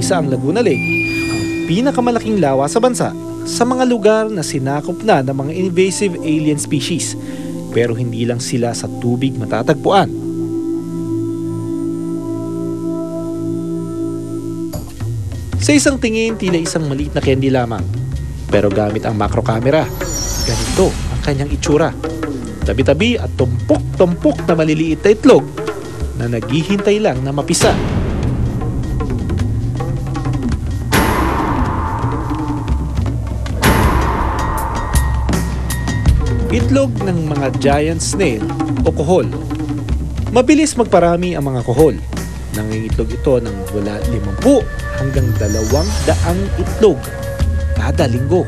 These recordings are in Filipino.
isa ang Laguna Lake, ang pinakamalaking lawa sa bansa, sa mga lugar na sinakop na ng mga invasive alien species, pero hindi lang sila sa tubig matatagpuan. Sa isang tingin, tila isang maliit na candy lamang, pero gamit ang macro camera, ganito ang kanyang itsura. Tabi-tabi at tumpok-tumpok na maliliit na itlog na naghihintay lang na mapisa. Itlog ng mga giant snail o kohol. Mabilis magparami ang mga kohol. Nangingitlog ito ng mula 50 hanggang 200 itlog kada linggo.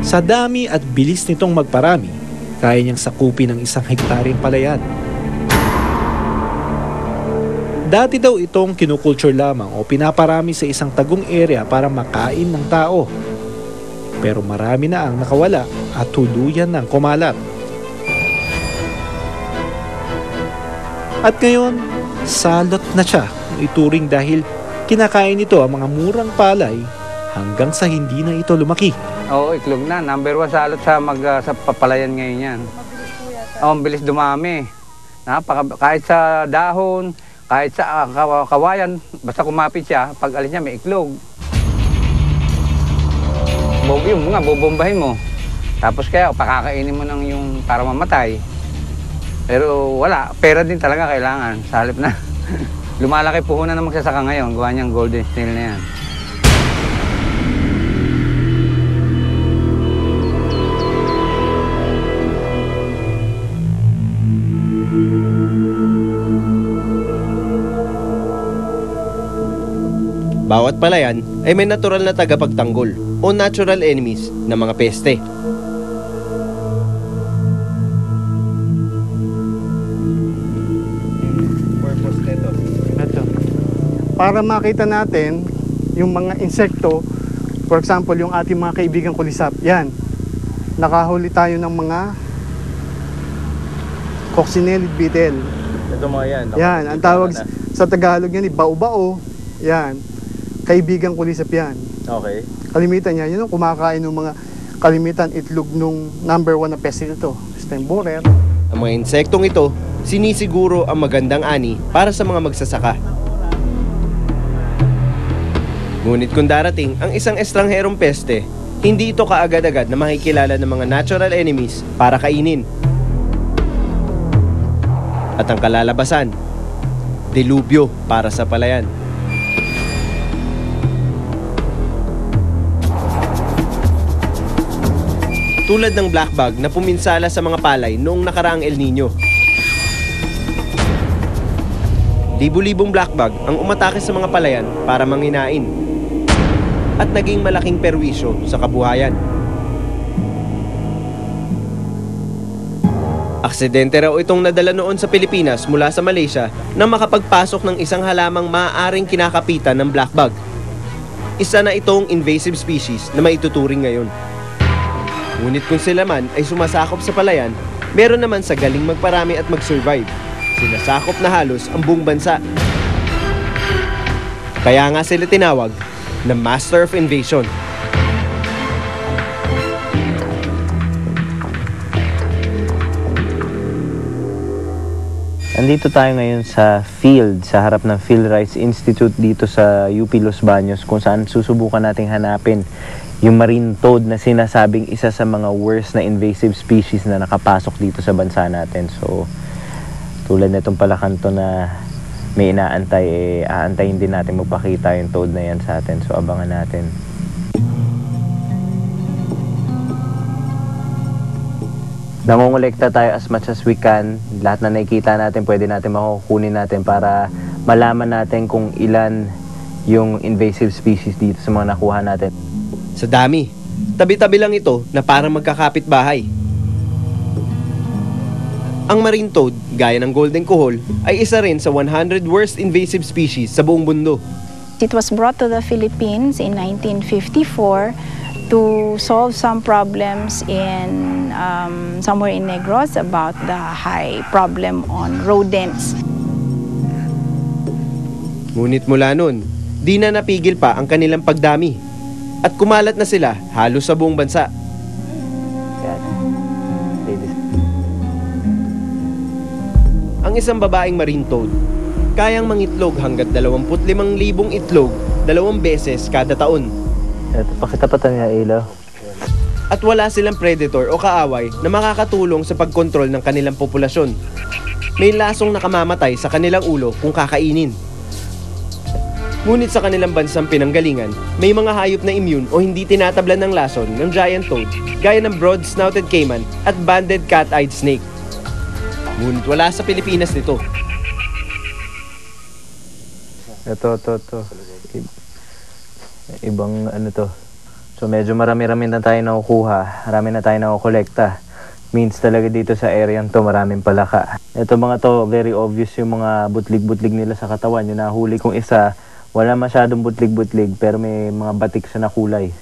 Sa dami at bilis nitong magparami, kaya niyang sakupin ng 1 hektaryeng palayan. Dati daw itong kinukulture lamang o pinaparami sa isang tagong area para makain ng tao. Pero marami na ang nakawala at tuluyan ng kumalat. At ngayon, salot na siya kung ituring dahil kinakain nito ang mga murang palay hanggang sa hindi na ito lumaki. Oo, itlog na. Number 1 salot sa papalayan ngayon yan. Ang bilis dumami. Kahit sa dahon, kahit sa kawayan, basta kumapit siya, pag alis niya may itlog. Yung mga bubombahin mo. Tapos kaya pakakainin mo ng yung para mamatay. Pero wala, pera din talaga kailangan. Sa halip na lumalaki puhunan ng magsasaka ngayon, gawa niyang golden snail na yan. Bawat palayan ay may natural na tagapagtanggol o natural enemies ng mga peste. Purpose nito. Ito. Para makita natin yung mga insekto, for example, yung ating mga kaibigang kulisap, yan. Nakahuli tayo ng mga coccinellid beetle. Ito mga yan. Yan, ang tawag sa Tagalog yan, bao-bao. Yan. Kaibigang kulisap yan. Okay. Kalimitan yan, yun ang kumakain ng mga kalimitan itlog nung number 1 na peste nito, stem borer. Ang mga insektong ito, sinisiguro ang magandang ani para sa mga magsasaka. Ngunit kung darating ang isang estrangherong peste, hindi ito kaagad-agad na makikilala ng mga natural enemies para kainin. At ang kalalabasan, delubyo para sa palayan. Tulad ng black bug na puminsala sa mga palay noong nakaraang El Nino. Libu-libong black bug ang umatake sa mga palayan para manginain at naging malaking perwisyo sa kabuhayan. Aksidente raw itong nadala noon sa Pilipinas mula sa Malaysia na makapagpasok ng isang halamang maaaring kinakapitan ng black bug. Isa na itong invasive species na maituturing ngayon. Ngunit kung sila man ay sumasakop sa palayan, meron naman sa galing magparami at mag-survive. Sinasakop na halos ang buong bansa. Kaya nga sila tinawag na Master of Invasion. Andito tayo ngayon sa field, sa harap ng Field Rights Institute dito sa UP Los Baños, kung saan susubukan nating hanapin yung marine toad na sinasabing isa sa mga worst na invasive species na nakapasok dito sa bansa natin. So, tulad nitong palakanto na may inaantay, aantayin din natin magpakita yung toad na yan sa atin. So, abangan natin. Nangongolekta tayo as much as we can. Lahat na nakikita natin, pwede natin makukunin natin para malaman natin kung ilan yung invasive species dito sa mga nakuha natin. Sa dami, tabi-tabi lang ito na parang magkakapit-bahay. Ang marine toad, gaya ng golden kohol, ay isa rin sa 100 worst invasive species sa buong mundo. It was brought to the Philippines in 1954 to solve some problems in somewhere in Negros about the high problem on rodents. Ngunit mula nun, di na napigil pa ang kanilang pagdami. At kumalat na sila halos sa buong bansa. Yan. Ang isang babaeng marine toad, kayang mangitlog hanggat 25,000 itlog 2 beses kada taon. Ito, pakitapatan niya, Ilo. At wala silang predator o kaaway na makakatulong sa pagkontrol ng kanilang populasyon. May lasong nakamamatay sa kanilang ulo kung kakainin. Ngunit sa kanilang bansang pinanggalingan, may mga hayop na immune o hindi tinatablan ng lason ng giant toad, gaya ng broad-snouted caiman at banded cat-eyed snake. Ngunit wala sa Pilipinas nito. Ito. Ibang ano to. So medyo marami-rami na tayo nakukuha. Marami na tayo nakukolekta. Means talaga dito sa area to maraming palaka. Ito mga to, very obvious yung mga butlig-butlig nila sa katawan. Yung nahuli kong isa, wala masyadong butlig-butlig pero may mga batik siya na kulay.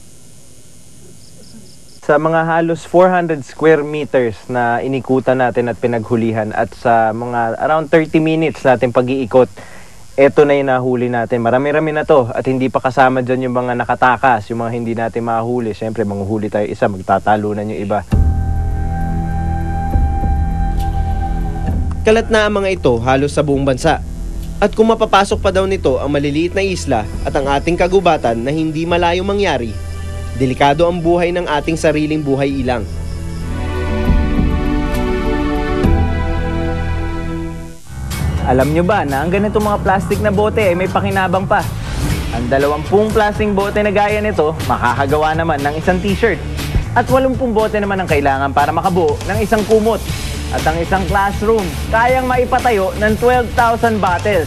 Sa mga halos 400 square meters na inikutan natin at pinaghulihan at sa mga around 30 minutes natin pag-iikot, eto na yung nahuli natin. Marami-rami na to at hindi pa kasama dyan yung mga nakatakas, yung mga hindi natin mahuli. Siyempre, manguhuli tayo isa, magtatalunan yung iba. Kalat na ang mga ito halos sa buong bansa. At kung mapapasok pa daw nito ang maliliit na isla at ang ating kagubatan na hindi malayo mangyari, delikado ang buhay ng ating sariling buhay ilang. Alam nyo ba na ang ganito mga plastic na bote ay may pakinabang pa? Ang 20 plastic bote na gaya nito, makakagawa naman ng isang t-shirt. At 80 bote naman ang kailangan para makabuo ng isang kumot. At ang isang classroom, kayang maipatayo ng 12,000 bottles.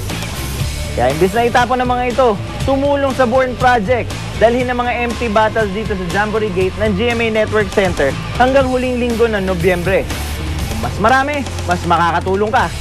Kaya imbis na itapon ng mga ito, tumulong sa Born Project. Dalhin ng mga empty bottles dito sa Jamboree Gate ng GMA Network Center hanggang huling linggo ng Nobyembre. Kung mas marami, mas makakatulong ka.